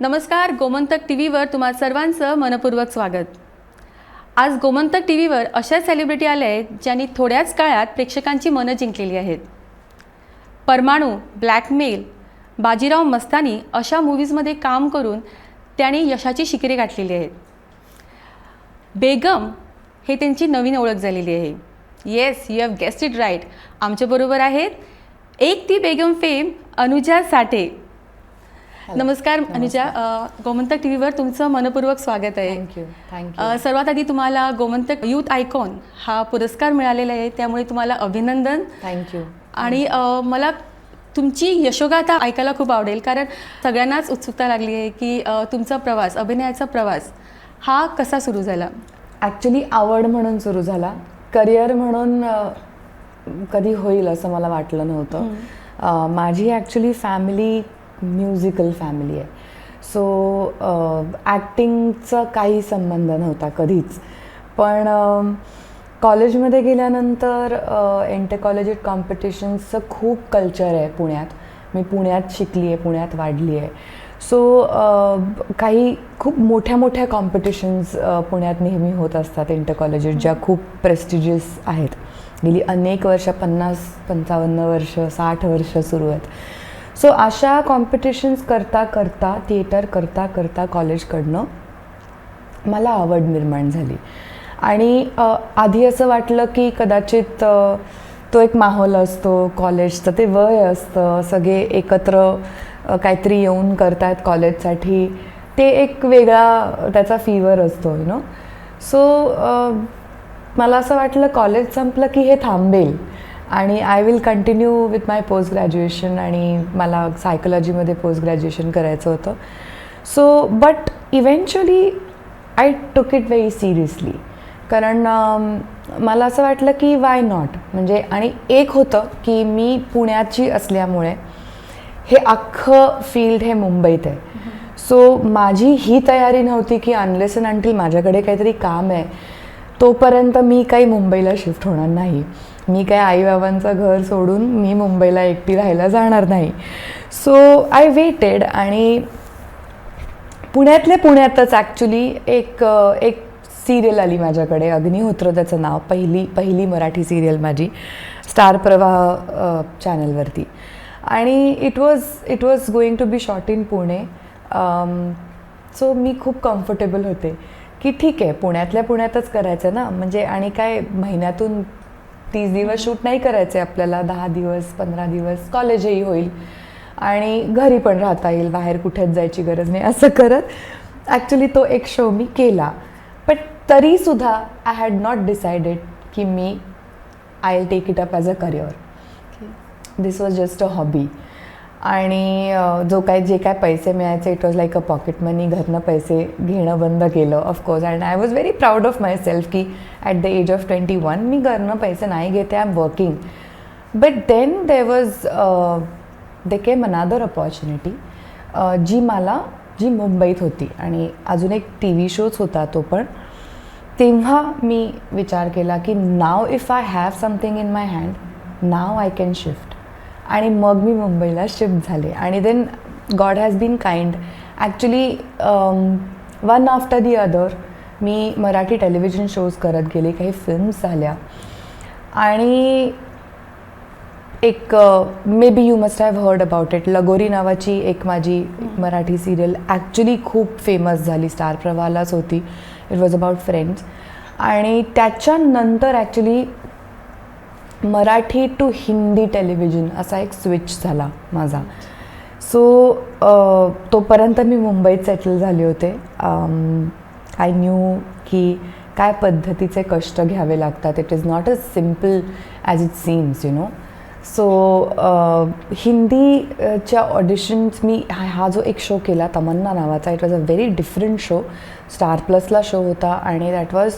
नमस्कार. गोमंतक टी व्हीवर तुम्हा सर्वांचं मनपूर्वक स्वागत. आज गोमंतक टी व्हीवर अशा सेलिब्रिटी आल्या आहेत ज्यांनी थोड्याच काळात प्रेक्षकांची मनं जिंकलेली आहेत. परमाणू, ब्लॅकमेल, बाजीराव मस्तानी अशा मूव्हीजमध्ये काम करून त्यांनी यशाची शिखरे गाठलेली आहेत. बेगम हे त्यांची नवीन ओळख झालेली आहे. Yes, you have guessed it right. आमच्याबरोबर आहेत एक ती बेगम फेम अनुजा साठे. नमस्कार अनुजा. गोमंतक टी व्हीवर तुमचं मनपूर्वक स्वागत आहे. थँक्यू. सर्वात आधी तुम्हाला गोमंतक यूथ आयकॉन हा पुरस्कार मिळालेला आहे, त्यामुळे तुम्हाला अभिनंदन. थँक्यू. आणि मला तुमची यशोगाथा ऐकायला खूप आवडेल, कारण सगळ्यांनाच उत्सुकता लागली आहे की तुमचा प्रवास, अभिनयाचा प्रवास हा कसा सुरू झाला. ॲक्च्युली आवड म्हणून सुरू झाला. करिअर म्हणून कधी होईल असं मला वाटलं नव्हतं. माझी ॲक्च्युली फॅमिली म्युझिकल फॅमिली आहे. सो ॲक्टिंगचा काही संबंध नव्हता कधीच. पण कॉलेजमध्ये गेल्यानंतर इंटर कॉलेजिएट कॉम्पिटिशन्सचं खूप कल्चर आहे पुण्यात. मी पुण्यात शिकली आहे, पुण्यात वाढली आहे. सो काही खूप मोठ्या मोठ्या कॉम्पिटिशन्स पुण्यात नेहमी होत असतात इंटर कॉलेजिएट, ज्या खूप प्रेस्टिजियस आहेत. गेली अनेक वर्ष, 50-55 वर्ष, 60 वर्ष सुरू आहेत. सो अशा कॉम्पिटिशन्स करता करता, थिएटर करता करता कॉलेजकडनं मला आवड निर्माण झाली. आणि आधी असं वाटलं की कदाचित तो एक माहोल असतो कॉलेजचं, ते वय असतं, सगळे एकत्र काहीतरी येऊन करतात कॉलेजसाठी, ते एक वेगळा त्याचा फीवर असतो नो. सो मला असं वाटलं कॉलेज संपलं की हे थांबेल आणि I will continue with my post graduation. आणि मला सायकोलॉजीमध्ये पोस्ट ग्रॅज्युएशन करायचं होतं. सो बट इव्हेंच्युअली आय टूक इट व्हेरी सिरियसली, कारण मला असं वाटलं की वाय नॉट. म्हणजे आणि एक होतं की मी पुण्याची असल्यामुळे हे अख्खं फील्ड हे मुंबईत आहे. सो माझी ही तयारी नव्हती की अनलेस अँड अंटिल माझ्याकडे काहीतरी काम आहे तोपर्यंत मी काही मुंबईला शिफ्ट होणार नाही. मी काय आईबाबांचं घर सोडून मी मुंबईला एकटी राहायला जाणार नाही. So I waited. आणि पुण्यातल्या पुण्यातच ॲक्च्युली एक सिरियल आली माझ्याकडे, अग्निहोत्र त्याचं नाव, पहिली मराठी सिरियल माझी, स्टार प्रवाह चॅनलवरती. आणि it was going to be shot in Pune. So मी खूप कम्फर्टेबल होते की ठीक आहे, पुण्यातल्या पुण्यातच करायचं ना. म्हणजे आणि काय महिन्यातून 30 दिवस शूट नाही करायचे आपल्याला, 10 दिवस 15 दिवस कॉलेजही होईल आणि घरी पण राहता येईल, बाहेर कुठेच जायची गरज नाही. असं करत ॲक्च्युली तो एक शो मी केला. बट तरीसुद्धा आय हॅड नॉट डिसाइडेड की मी I will take it up as a career. This was just a hobby. आणि जे काय पैसे मिळायचे it was like a pocket money. घरनं पैसे घेणं बंद केलं of course. And I was very proud of myself की ॲट द एज ऑफ 21 मी घरनं पैसे नाही घेते, I am working. But then they came another opportunity जी मुंबईत होती. आणि अजून एक टी व्ही शोच होता तो पण. तेव्हा मी विचार केला की now if I have something in my hand, now I can shift. आणि मग मी मुंबईला शिफ्ट झाले. आणि then God has been kind. Actually one after the other मी मराठी टेलिव्हिजन शोज करत गेले, काही फिल्म्स झाल्या. आणि एक maybe you must have heard about it, Lagori नावाची एक माझी मराठी सिरियल ॲक्च्युली खूप फेमस झाली, स्टार प्रवाहालाच होती. It was about friends. आणि त्याच्यानंतर actually Marathi to Hindi television असा एक स्विच झाला माझा. सो तोपर्यंत मी मुंबईत सेटल झाले होते. आय न्यू की काय पद्धतीचे कष्ट घ्यावे लागतात. It is not a simple as it seems, you know. So हिंदीच्या ऑडिशन्स मी हा जो एक शो केला तमन्ना नावाचा, it was a very different show. Star प्लसला शो होता आणि that was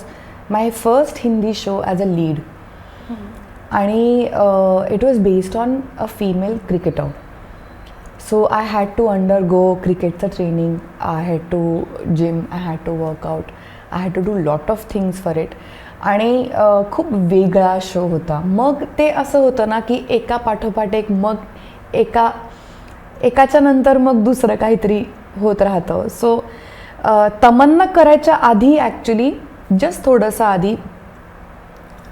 my first Hindi show as a lead. आणि it was based on a female cricketer. So I had to undergo क्रिकेटचं training, I had to gym, I had to workout, I had to do lot of things for it. आणि खूप वेगळा show होता. मग ते असं होतं ना की एका पाठोपाठ एक, मग एकाच्या नंतर मग दुसरं काहीतरी होत राहतं. सो तमन्ना करायच्या आधी ॲक्च्युली जस्ट थोडंसं आधी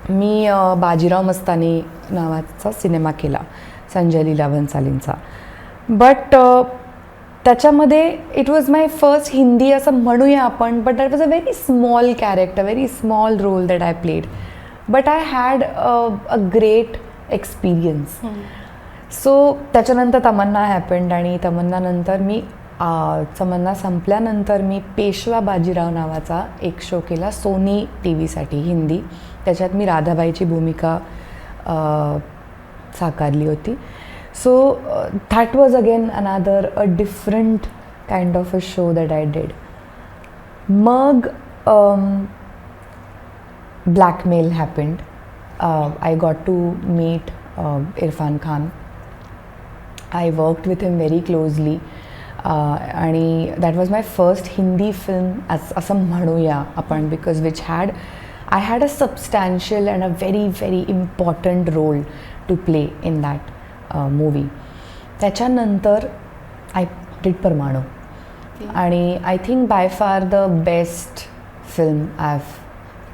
मी बाजीराव मस्तानी नावाचा सिनेमा केला संजय लीला भन्सालींचा. बट त्याच्यामध्ये it was my first Hindi असं म्हणूया आपण, but that was a very small character, very small role that I played, but I had a great experience. So त्याच्यानंतर तमन्ना हॅपन्ड आणि तमन्ना संपल्यानंतर मी पेशवा बाजीराव नावाचा एक शो केला सोनी टी व्हीसाठी हिंदी. त्याच्यात मी राधाबाईची भूमिका साकारली होती. So that was again another a different kind of a show that I did. मग blackmail happened. I got to meet Irrfan Khan. I worked with him very closely आणि that was my first Hindi film असं म्हणूया आपण, because which I had a substantial and a very, very important role to play in that movie. त्याच्यानंतर I did परमाणू आणि I think by far the best film I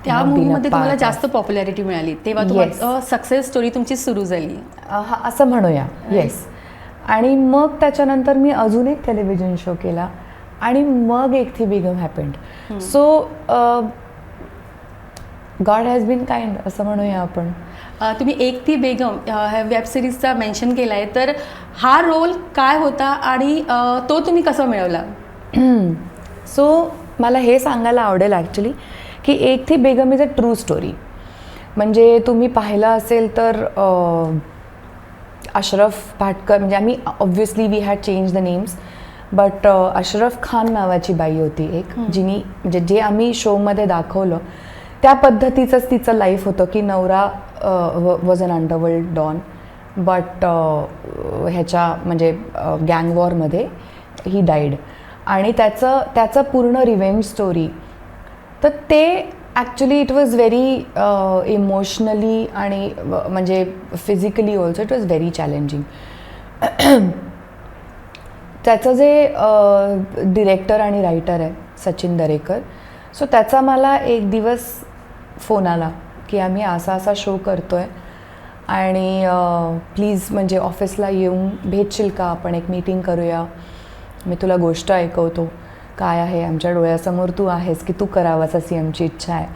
त्या मूवीमध्ये तुम्हाला जास्त पॉप्युलॅरिटी मिळाली, तेव्हा तुम्हाला सक्सेस स्टोरी तुमची सुरू झाली. असं म्हणूया. येस. आणि मग त्याच्यानंतर मी अजून एक टेलिव्हिजन शो केला आणि मग Ek Thi Begum happened. So God has been kind असं म्हणूया आपण. तुम्ही एक थी बेगम ह्या वेब सिरीजचा मेन्शन केला आहे, तर हा रोल काय होता आणि तो तुम्ही कसा मिळवला? सो मला हे सांगायला आवडेल ॲक्च्युली की Ek Thi Begum is a true story. म्हणजे तुम्ही पाहिलं असेल तर अशरफ भाटकर, म्हणजे आम्ही obviously we had change the names, but Ashraf Khan नावाची बाई होती एक, जिनी म्हणजे जे आम्ही शोमध्ये दाखवलं त्या पद्धतीचंच तिचं लाईफ होतं की नवरा was an underworld don, but ह्याच्या म्हणजे गँग वॉरमध्ये ही डाईड आणि त्याचं पूर्ण रिव्हेंज स्टोरी. तर ते actually it was very emotionally आणि म्हणजे physically also it was very challenging. त्याचं जे डिरेक्टर आणि रायटर आहे सचिन दरेकर, सो त्याचा मला एक दिवस फोन आला की आम्ही असा शो करतो आहे आणि प्लीज म्हणजे ऑफिसला येऊन भेटशील का, आपण एक मीटिंग करूया, मी तुला गोष्ट ऐकवतो, काय आहे आमच्या डोळ्यासमोर तू आहेस की तू करावास अशी आमची इच्छा आहे.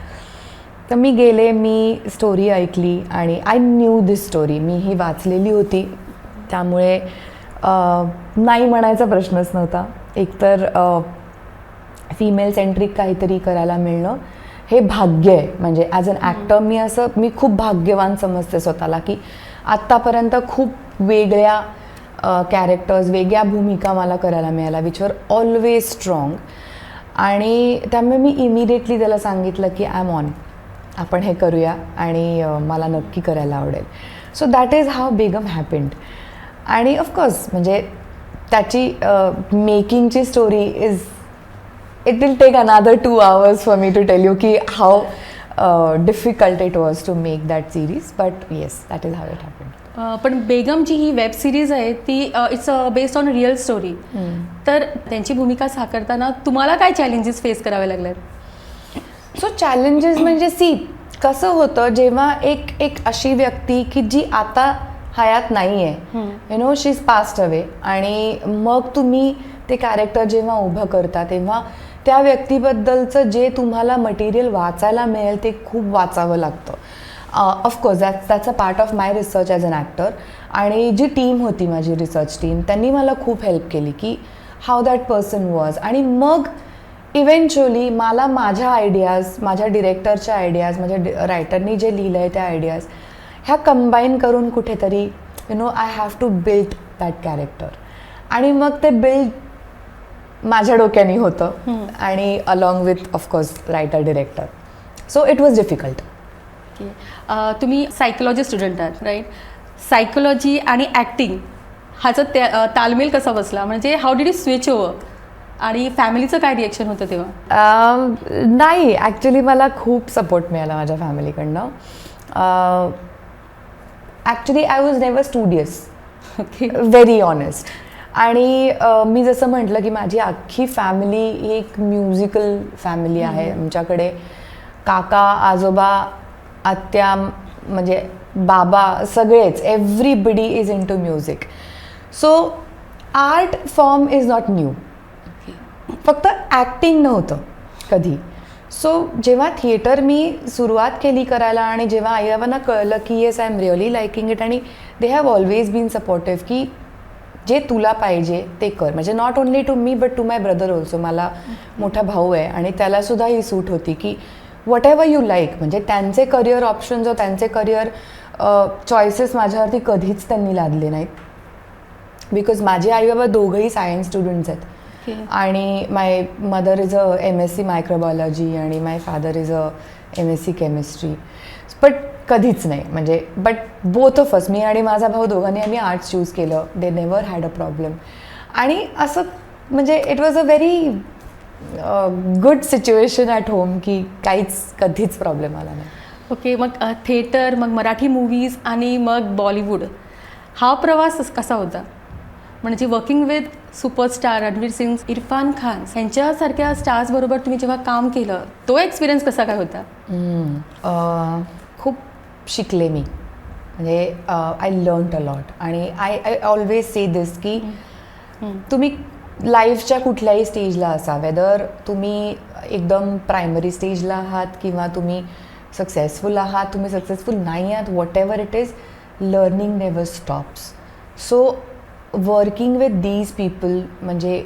तर मी गेले, मी स्टोरी ऐकली आणि आय न्यू दिस स्टोरी, मी ही वाचलेली होती, त्यामुळे नाही म्हणायचा प्रश्नच नव्हता. एकतर फिमेल सेंट्रिक काहीतरी करायला मिळणं हे भाग्य आहे. म्हणजे ॲज अन ॲक्टर मी खूप भाग्यवान समजते स्वतःला की आत्तापर्यंत खूप वेगळ्या कॅरेक्टर्स, वेगळ्या भूमिका मला करायला मिळाल्या, विच वर ऑलवेज स्ट्रॉंग. आणि त्यामुळे मी इमिडिएटली त्याला सांगितलं की आय एम ऑन, आपण हे करूया आणि मला नक्की करायला आवडेल. So that is how Begum happened. आणि ऑफकोर्स म्हणजे त्याची मेकिंगची story is it will take another 2 hours for me to tell you ki how difficult it was to make that series, but yes, that is how it happened. पण बेगम जी ही web series आहे ती it's based on real story. तर त्यांची भूमिका साकारताना तुम्हाला काय challenges face करावे लागल्यात? सो चॅलेंजेस म्हणजे कसं होतं जेव्हा एक अशी व्यक्ती की जी आता हयात नाही आहे, you know she is passed away, आणि मग तुम्ही ते कॅरेक्टर जेव्हा उभं करता तेव्हा त्या व्यक्तीबद्दलचं जे तुम्हाला मटेरियल वाचायला मिळेल ते खूप वाचावं लागतं. Of course that's a part of my research as an actor. आणि जी टीम होती माझी रिसर्च टीम, त्यांनी मला खूप हेल्प केली की हाऊ दॅट पर्सन वॉज. आणि मग इव्हेंच्युअली मला माझ्या आयडियाज, माझ्या डिरेक्टरच्या आयडियाज, माझ्या रायटरनी जे लिहिलं आहे त्या आयडियाज ह्या कंबाईन करून कुठेतरी you know I have to build that character. आणि मग ते बिल्ड माझ्या डोक्याने होतं आणि along with of course writer director. So it was difficult. तुम्ही सायकोलॉजी स्टुडंट आहात, राईट? सायकोलॉजी आणि ॲक्टिंग ह्याचा तालमेल कसा बसला? म्हणजे how did you switch over? आणि फॅमिलीचं काय रिॲक्शन होतं तेव्हा? नाही, ॲक्च्युली मला खूप सपोर्ट मिळाला माझ्या फॅमिलीकडनं. Actually I was never studious, very honest. आणि मी जसं म्हटलं की माझी अख्खी फॅमिली ही एक म्युझिकल फॅमिली आहे. आमच्याकडे काका, आजोबा, आत्या, म्हणजे बाबा, सगळेच, everybody is into music. So art form is not new. फक्त ॲक्टिंग नव्हतं कधी. सो जेव्हा थिएटर मी सुरुवात केली करायला आणि जेव्हा आईबाबांना कळलं की yes I am really liking it, आणि they have always been supportive की जे तुला पाहिजे ते कर. म्हणजे not only to me but to my brother also. मला मोठा भाऊ आहे आणि त्यालासुद्धा ही सूट होती की वॉट एव्हर यू लाईक. म्हणजे त्यांचे करिअर ऑप्शन्स, त्यांचे करिअर चॉईसेस माझ्यावरती कधीच त्यांनी लादले नाहीत. बिकॉज माझे आई बाबा दोघंही सायन्स स्टुडंट्स आहेत. आणि my mother is a MSc microbiology आणि my father is a MSc chemistry. But कधीच नाही, म्हणजे बट बोथ ऑफ अस, मी आणि माझा भाऊ दोघांनी आम्ही आर्ट्स चूज केलं. They never had a problem. आणि असं म्हणजे it was a very good situation at home की काहीच कधीच प्रॉब्लेम आला नाही. ओके, मग थिएटर, मग मराठी मूवीज आणि मग बॉलिवूड, हा प्रवास कसा होता? म्हणजे working with superstar Ranveer Singh, Irrfan Khan यांच्यासारख्या स्टार्सबरोबर तुम्ही जेव्हा काम केलं, तो एक्सपिरियन्स कसा काय होता? खूप शिकले मी. म्हणजे आय लर्न अ लॉट. आणि आय ऑलवेज से दिस की तुम्ही लाईफच्या कुठल्याही स्टेजला असा, वेदर तुम्ही एकदम प्रायमरी स्टेजला आहात किंवा तुम्ही सक्सेसफुल आहात, तुम्ही सक्सेसफुल नाही आहात, whatever it is, learning never stops. So working with these people, म्हणजे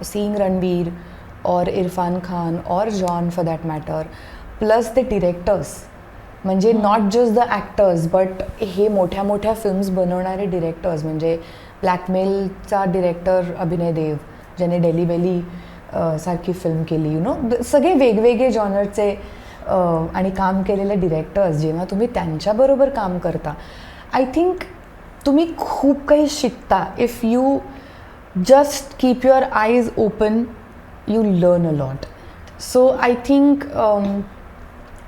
सीइंग रणवीर और इरफान खान और John for that matter, plus the directors, म्हणजे not just the actors but हे मोठ्या मोठ्या फिल्म्स बनवणारे डिरेक्टर्स. म्हणजे ब्लॅकमेलचा डिरेक्टर अभिनय देव, ज्याने डेली बेली सारखी फिल्म केली, यु नो, सगळे वेगवेगळे जॉनरचे आणि काम केलेले डिरेक्टर्स, जेव्हा तुम्ही त्यांच्याबरोबर काम करता, आय थिंक तुम्ही खूप काही शिकता. If you just keep your eyes open, you learn a lot. So I think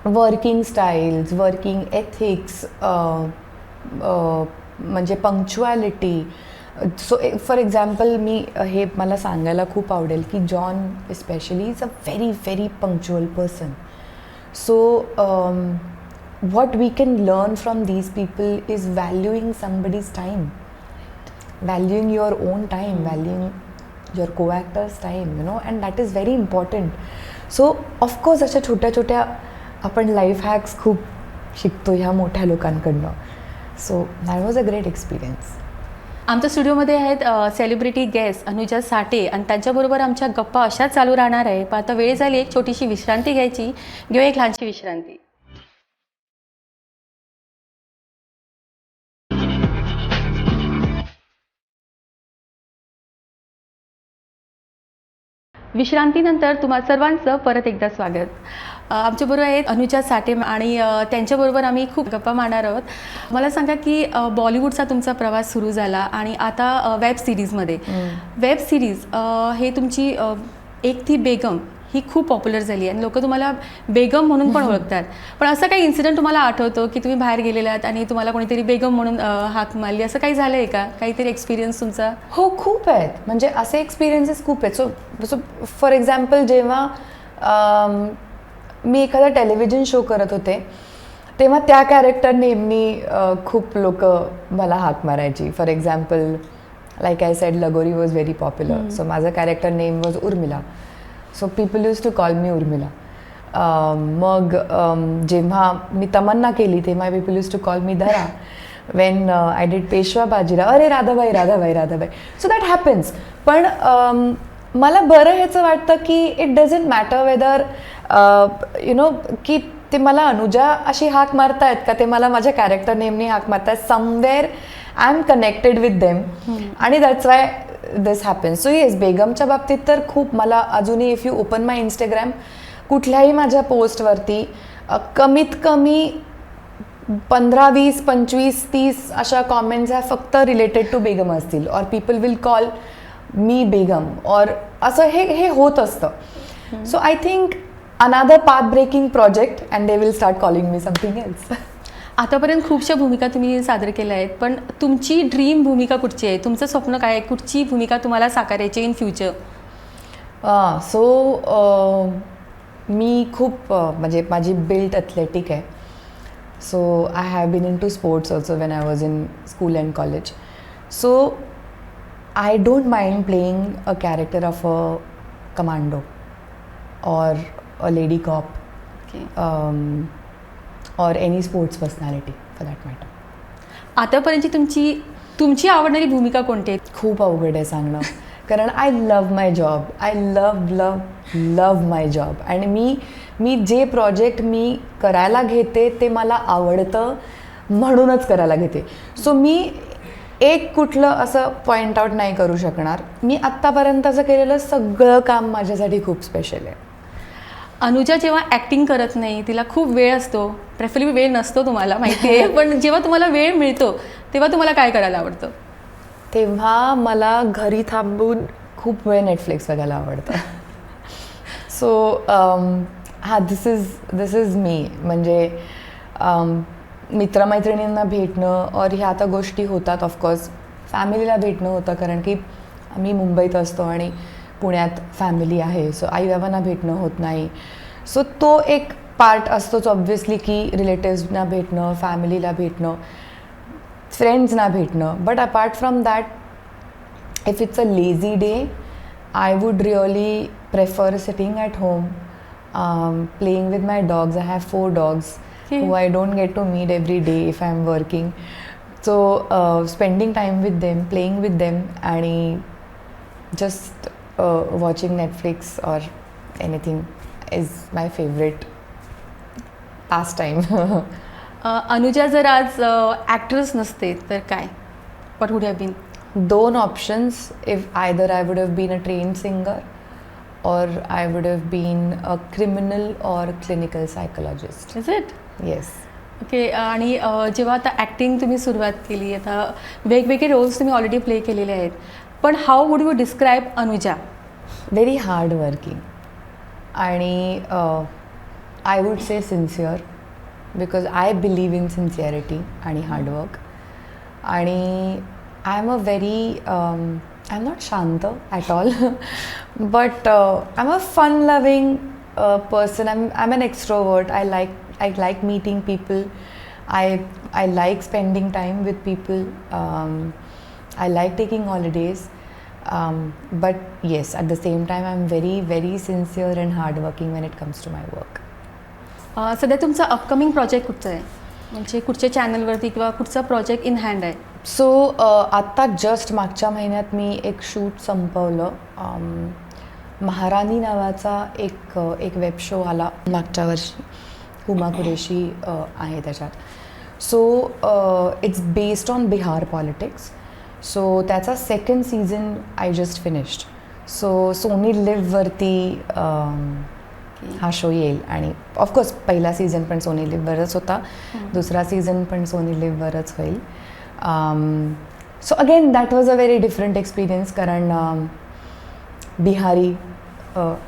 working styles, working ethics, म्हणजे पंक्च्युॲलिटी. सो फॉर एक्झाम्पल, मी हे मला सांगायला खूप आवडेल की John especially is a very very punctual person. So what we can learn from these people is valuing somebody's time, valuing your own time, valuing your co-actor's time, you know, and that is very important. So of course अशा छोट्या छोट्या आपण life hacks खूप शिकतो ह्या मोठ्या लोकांकडनं. So that was a great experience. आमच्या स्टुडिओमध्ये आहेत सेलिब्रिटी गेस्ट अनुजा साठे, आणि त्यांच्याबरोबर आमच्या गप्पा अशाच चालू राहणार आहे. पण आता वेळ झाली एक छोटीशी विश्रांती घ्यायची. घेऊया एक लहानशी विश्रांती. विश्रांतीनंतर तुम्हा सर्वांचं परत एकदा स्वागत. आमच्याबरोबर आहेत अनुजा साठे आणि त्यांच्याबरोबर आम्ही खूप गप्पा मारणार आहोत. मला सांगा की बॉलिवूडचा तुमचा प्रवास सुरू झाला आणि आता वेब सिरीजमध्ये, वेब सिरीज हे तुमची एक थी बेगम ही खूप पॉप्युलर झाली आणि लोक तुम्हाला बेगम म्हणून पण ओळखतात. पण असं काही इन्सिडेंट तुम्हाला आठवतो की तुम्ही बाहेर गेलेलात आणि तुम्हाला कोणीतरी बेगम म्हणून हाक मारली, असं काही झालं आहे का? काहीतरी एक्सपिरियन्स तुमचा? हो, खूप आहेत. म्हणजे असे एक्सपिरियन्सेस खूप आहेत. सो फॉर एक्झाम्पल, जेव्हा मी एखादा टेलिव्हिजन शो करत होते तेव्हा त्या कॅरेक्टर नेमनी खूप लोक मला हाक मारायची. For example, like I said, Lagori was very popular. So माझं character name was Urmila. So people use to call me Urmila. मग जेव्हा मी तमन्ना केली तेव्हा people use to call me Dhara. When I did Peshwa Bajirao, अरे Radhabai Radhabai Radhabai. So that happens. पण मला बरं ह्याचं वाटतं की it doesn't matter whether you know की ते मला अनुजा अशी हाक मारतायत का ते मला माझ्या कॅरेक्टर नेमनी हाक मारतायत. Somewhere I am connected with them आणि that's why this happens. So yes, बेगमच्या बाबतीत तर खूप मला अजूनही, if you open my Instagram, कुठल्याही माझ्या पोस्टवरती कमीत कमी 15, 20, 25, 30 अशा कॉमेंट्स ह्या फक्त रिलेटेड टू बेगम असतील. और people will call me Begum और असं हे होत असतं. So I think another path breaking project and they will start calling me something else. आतापर्यंत खूपशा भूमिका तुम्ही सादर केल्या आहेत, पण तुमची ड्रीम भूमिका कुठची आहे? तुमचं स्वप्न काय आहे? कुठची भूमिका तुम्हाला साकारायची इन फ्युचर? सो मी खूप म्हणजे माझी बिल्ट ॲथलेटिक आहे. So I have been into sports also when I was in school and college. So I don't mind playing a character of a commando और a lady cop okay. or any sports personality for that matter. आतापर्यंतची तुमची आवडणारी भूमिका कोणती आहे? खूप अवघड आहे सांगणं, कारण I love my job. I love my job. आणि मी जे प्रोजेक्ट मी करायला घेते ते मला आवडतं म्हणूनच करायला घेते. सो मी एक कुठलं असं पॉईंट आउट नाही करू शकणार. मी आत्तापर्यंतचं केलेलं सगळं काम माझ्यासाठी खूप स्पेशल आहे. अनुजा जेव्हा ॲक्टिंग करत नाही, तिला खूप वेळ असतो, प्रेफरली वेळ नसतो तुम्हाला माहिती आहे, पण जेव्हा तुम्हाला वेळ मिळतो तेव्हा तुम्हाला काय करायला आवडतं? तेव्हा मला घरी थांबून खूप वेळ नेटफ्लिक्स बघायला आवडतं. So this is me. म्हणजे मित्रमैत्रिणींना भेटणं और ह्या आता गोष्टी होतात. ऑफकोर्स फॅमिलीला भेटणं होतं, कारण की आम्ही मुंबईत असतो आणि पुण्यात फॅमिली आहे. सो आई बाबांना भेटणं होत नाही. सो तो एक पार्ट असतोच ऑब्व्हियसली, की रिलेटिव्सना भेटणं, फॅमिलीला भेटणं, फ्रेंड्सना भेटणं. But apart from that, if it's a lazy day, I wood really prefer sitting at home, playing with my dogs. I have 4 dogs who I don't get to meet every day if I'm working. So spending time with them, playing with them, and just watching Netflix or anything is my favorite pastime. Anuja जर आज actress नसते तर काय? What would have been? 2 options. If either I would have been a trained singer or I would have been a criminal or clinical psychologist. Is it? Yes. Okay. आणि जेव्हा आता acting तुम्ही सुरुवात केली, आता वेगवेगळे रोल्स तुम्ही ऑलरेडी प्ले केलेले आहेत, पण how would you describe Anuja? Very hard working आणि I would say sincere, because I believe in sincerity आणि हार्डवर्क. आणि I am a very I am not शांत at all, but I am a fun loving person. I'm an extrovert. I like meeting people. I like spending time with people. I like taking holidays. But yes, at the same time, I'm very, very sincere and hardworking when it comes to my work. सध्या तुमचा upcoming project कुठचा आहे? म्हणजे कुठच्या चॅनलवरती किंवा कुठचा project in hand आहे? सो आत्ता जस्ट मागच्या महिन्यात मी एक शूट संपवलं. महाराणी नावाचा एक वेब शो आला मागच्या वर्षी. हुमा कुरेशी आहे त्याच्यात. So it's based on Bihar politics. So त्याचा 2nd season I just finished. So Sony लिव्हवरती हा शो येईल. आणि ऑफकोर्स पहिला सीझन पण सोनी लिव्हवरच होता, दुसरा सीझन पण सोनी लिव्हवरच होईल. So again that was a very different experience, कारण Bihari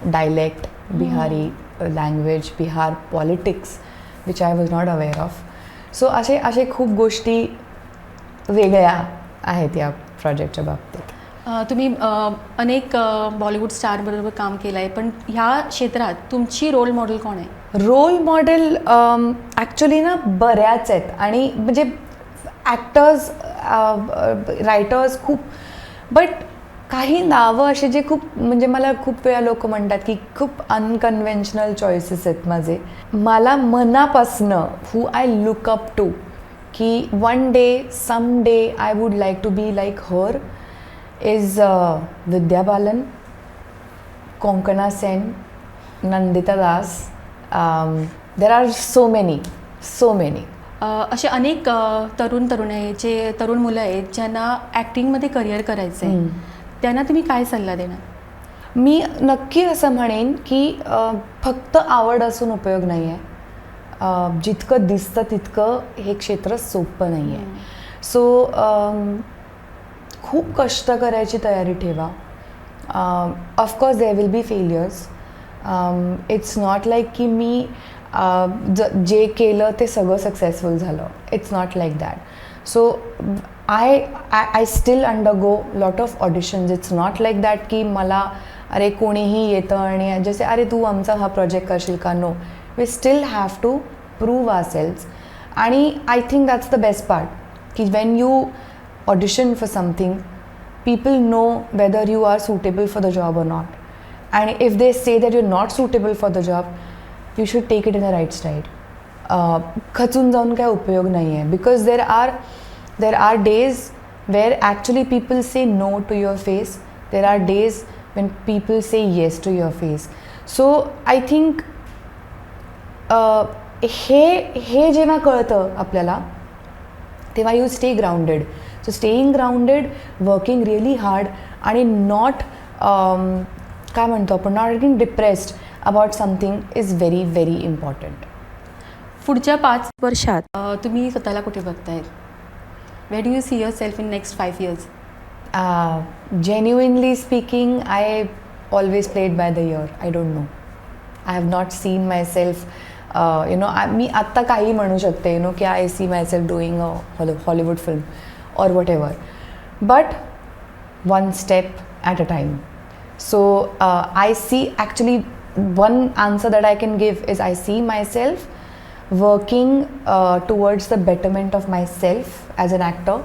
dialect, Bihari language, Bihar politics, which I was not aware of. So असे खूप गोष्टी वेगळ्या आहेत या प्रोजेक्टच्या बाबतीत. तुम्ही अनेक बॉलिवूड स्टारबरोबर काम केलं आहे, पण ह्या क्षेत्रात तुमची रोल मॉडेल कोण आहे? रोल मॉडेल ॲक्च्युली ना बऱ्याच आहेत. आणि म्हणजे ॲक्टर्स, रायटर्स खूप, बट काही नावं असे जे खूप, म्हणजे मला खूप वेळा लोक म्हणतात की खूप अनकन्व्हेन्शनल चॉईसेस आहेत माझे. मला मनापासनं who I look up to, की one day, some day I would like to be like her, is Vidya Balan, Konkona Sen, Nandita Das. There are so many. असे अनेक तरुण आहेत, जे तरुण मुलं आहेत ज्यांना ॲक्टिंगमध्ये करिअर करायचं आहे, त्यांना तुम्ही काय सल्ला देणार? मी नक्की असं म्हणेन की फक्त आवड असून उपयोग नाही आहे. जितकं दिसतं तितकं हे क्षेत्र सोपं नाही आहे. सो खूप कष्ट करायची तयारी ठेवा. Of course there will be failures. It's not like की मी जे केलं ते सगळं सक्सेसफुल झालं. It's not like that. So I still undergo lot of auditions. It's not like that की मला अरे कोणीही येतं आणि जसे अरे तू आमचा हा प्रोजेक्ट करशील का. No, we still have to prove ourselves. आणि I think that's the best part की when you audition for something, people know whether you are suitable for the job or not. And if they say that you're not suitable for the job, you should take it in the right stride. खचून जाऊन काय उपयोग नाही आहे. Because there are days where actually people say no to your face. There are days when people say yes to your face. So I think हे जेव्हा कळतं आपल्याला तेव्हा you stay grounded. So staying grounded, working really hard आणि not काय म्हणतो आपण, not getting depressed about something is very very important. पुढच्या 5 वर्षात तुम्ही स्वतःला कुठे बघताय? Where do you see yourself in next 5 years? Genuinely speaking, I always played by the ear. I don't know. I have not seen myself मी आत्ता काही म्हणू शकते की I see myself doing a Hollywood film or whatever, but one step at a time. So I see, actually one answer that I can give is I see myself working towards the betterment of myself as an actor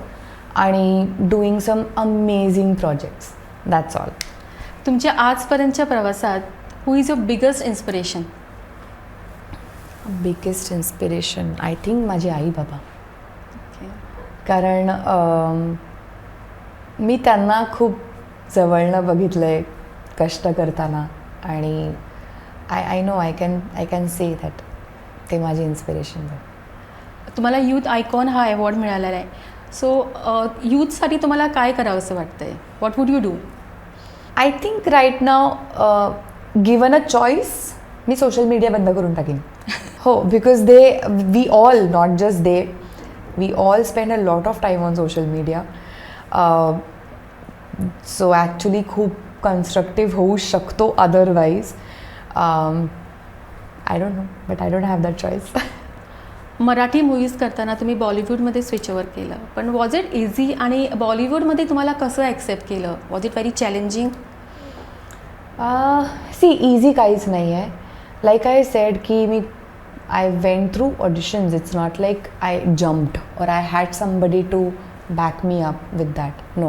आणि doing some amazing projects. That's all. तुमच्या आजपर्यंतच्या प्रवासात who is your biggest inspiration? Biggest inspiration, I think माझी आई बाबा. Okay. कारण मी त्यांना खूप जवळनं बघितलं आहे कष्ट करताना आणि I know I can say that ते माझी इन्स्पिरेशन आहे. तुम्हाला यूथ आयकॉन हा अवॉर्ड मिळालेला आहे. सो यूथसाठी तुम्हाला काय करावं असं वाटतंय? What would you do? I think right now given a choice मी सोशल मीडिया बंद करून टाकीन. हो, because we all, not just we all spend a lot of time on social media. So actually खूप constructive होऊ शकतो otherwise. I don't know, but I don't have that choice. Marathi movies करताना तुम्ही बॉलिवूडमध्ये स्विच ओव्हर केलं, पण was it easy? आणि बॉलिवूडमध्ये तुम्हाला कसं ॲक्सेप्ट केलं? Was it very challenging? See easy काहीच नाही आहे. लाईक आय सेड की I went through auditions. It's not like I jumped or I had somebody to back me up with that. No.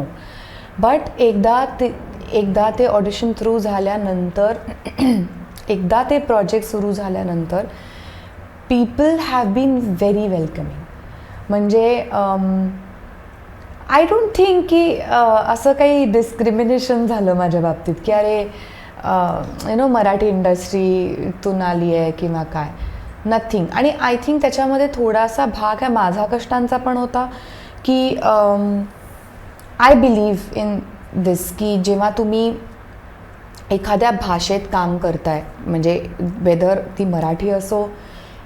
But एकदा ते audition through झाल्यानंतर एकदा ते project सुरू झाल्यानंतर people have been very welcoming. म्हणजे I don't think की असं काही डिस्क्रिमिनेशन झालं माझ्या बाबतीत की अरे मराठी इंडस्ट्रीतून आली आहे किंवा काय. नथिंग. आणि आय थिंक त्याच्यामध्ये थोडासा भाग आहे माझा कष्टांचा पण होता की आय बिलीव्ह इन दिस की जेव्हा तुम्ही एखाद्या भाषेत काम करताय, म्हणजे वेदर ती मराठी असो,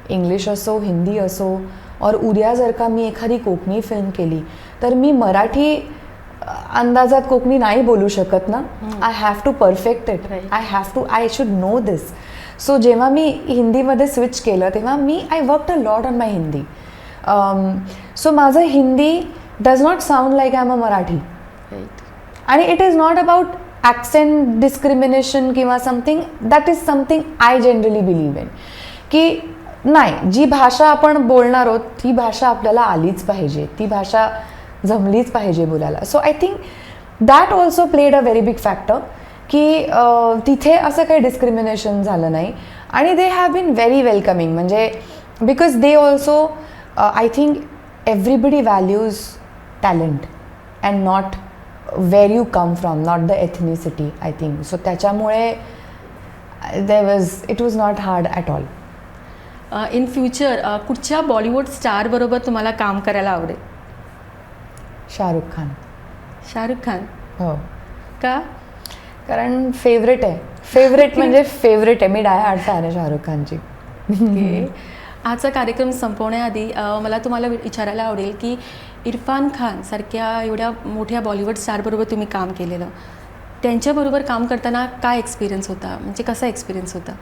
इंग्लिश असो, हिंदी असो, और उद्या जर का मी एखादी कोकणी फिल्म केली तर मी मराठी अंदाजात कोकणी नाही बोलू शकत ना. I have to perfect it. I should know this. So जेव्हा मी हिंदीमध्ये स्विच केलं तेव्हा I worked a lot on my Hindi. So माझं Hindi does not sound like I am a Marathi. आणि it is not about accent discrimination किंवा something. That is something I generally believe in की नाही, जी भाषा आपण बोलणार आहोत ती भाषा आपल्याला आलीच पाहिजे, ती भाषा जमलीच पाहिजे बोलायला. So I think that also played a very big factor की तिथे असं काही डिस्क्रिमिनेशन झालं नाही. आणि they have been very welcoming. म्हणजे because they also I think everybody values talent and not where you come from, not the ethnicity I think. So त्याच्यामुळे it was not hard at all. In future कुठच्या बॉलिवूड स्टारबरोबर तुम्हाला काम करायला आवडेल? शाहरुख खान. शाहरुख खान? हो. का? कारण फेवरेट आहे. फेवरेट म्हणजे फेवरेट आहे. मी डाय हार्ड फॅन आहे शाहरुख खानची. आजचा कार्यक्रम संपवण्याआधी मला तुम्हाला विचारायला आवडेल की इरफान खान सारख्या एवढ्या मोठ्या बॉलिवूड स्टारबरोबर तुम्ही काम केलेलं, त्यांच्याबरोबर काम करताना काय एक्सपिरियन्स होता? म्हणजे कसा एक्सपिरियन्स होता?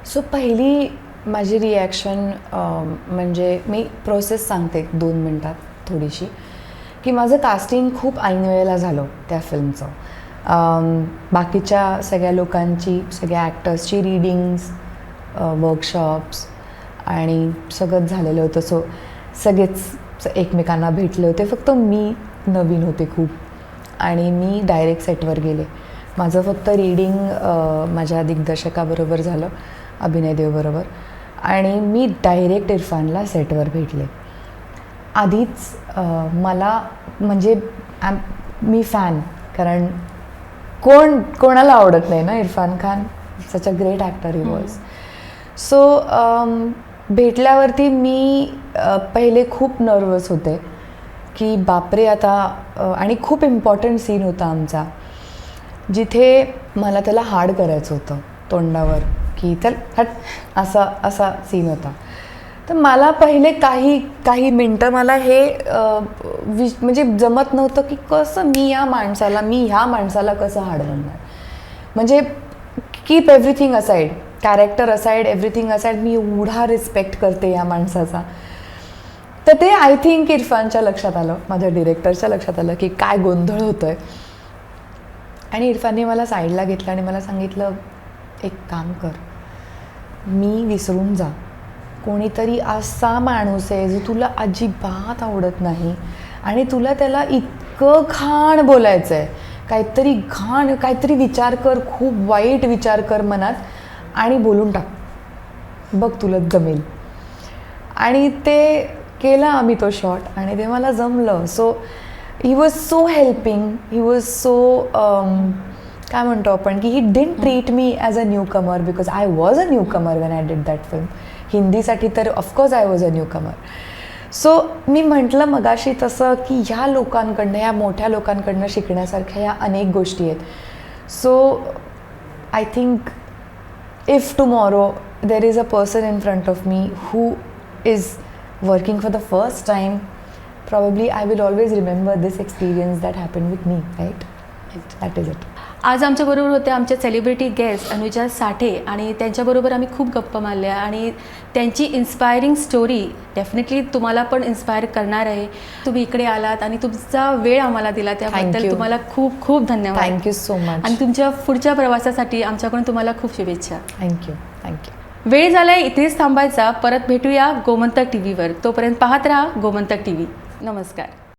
सो पहिली माझी रिॲक्शन म्हणजे मी प्रोसेस सांगते 2 मिनटात थोडीशी, की माझं कास्टिंग खूप ऐन वेळेला झालं त्या फिल्मचं. बाकीच्या सगळ्या लोकांची, सगळ्या ॲक्टर्सची रीडिंग्स, वर्कशॉप्स आणि सगळंच झालेलं होतं. सो सगळेच एकमेकांना भेटले होते. फक्त मी नवीन होते खूप आणि मी डायरेक्ट सेटवर गेले. माझं फक्त रीडिंग माझ्या दिग्दर्शकाबरोबर झालं, अभिनय देवबरोबर, आणि मी डायरेक्ट इरफानला सेटवर भेटले. आधीच मला म्हणजे मी फॅन, कारण कोणाला आवडत नाही ना Irrfan Khan, such a great actor he was. So भेटल्यावरती मी पहिले खूप नर्वस होते की बापरे आता, आणि खूप इम्पॉर्टंट सीन होता आमचा जिथे मला त्याला हाड करायचं होतं तोंडावर, की चल हट, असा सीन होता. तर मला पहिले काही मिनटं मला हे म्हणजे जमत नव्हतं की कसं मी ह्या माणसाला कसं हाड बनणार. म्हणजे keep everything aside, character aside, everything aside, मी एवढा रिस्पेक्ट करते या माणसाचा. तर ते आय थिंक इरफानच्या लक्षात आलं, माझ्या डिरेक्टरच्या लक्षात आलं की काय गोंधळ होतोय. आणि इरफानने मला साईडला घेतलं आणि मला सांगितलं, एक काम कर, मी विसरून जा, कोणीतरी असा माणूस आहे जो तुला अजिबात आवडत नाही आणि तुला त्याला इतकं घाण बोलायचं आहे, काहीतरी विचार कर, खूप वाईट विचार कर मनात आणि बोलून टाक, बघ तुला जमेल. आणि ते केला आम्ही तो शॉट आणि ते मला जमलं. So he was so helping, he was so काय म्हणतो आपण की he didn't treat me as a newcomer, because I was a newcomer when I did that film. हिंदीसाठी तर of course I was a newcomer. So मी म्हटलं मगाशी तसं की ह्या लोकांकडनं, ह्या मोठ्या लोकांकडनं शिकण्यासारख्या ह्या अनेक गोष्टी आहेत. So I think if tomorrow there is a person in front of me who is working for the first time, probably I will always remember this experience that happened with me, right? That is it. आज आमच्याबरोबर होते आमच्या celebrity guest Anuja साठे आणि त्यांच्याबरोबर आम्ही खूप गप्पा मारल्या आणि त्यांची इन्स्पायरिंग स्टोरी डेफिनेटली तुम्हाला पण इन्स्पायर करणार आहे. तुम्ही इकडे आलात आणि तुमचा वेळ आम्हाला दिला त्याबद्दल तुम्हाला खूप खूप धन्यवाद. Thank you so much. आणि तुमच्या पुढच्या प्रवासासाठी आमच्याकडून तुम्हाला खूप शुभेच्छा. थँक्यू. वेळ झालाय इथेच थांबायचा. परत भेटूया गोमंतक TV वर. तोपर्यंत पाहत राहा गोमंतक TV. नमस्कार.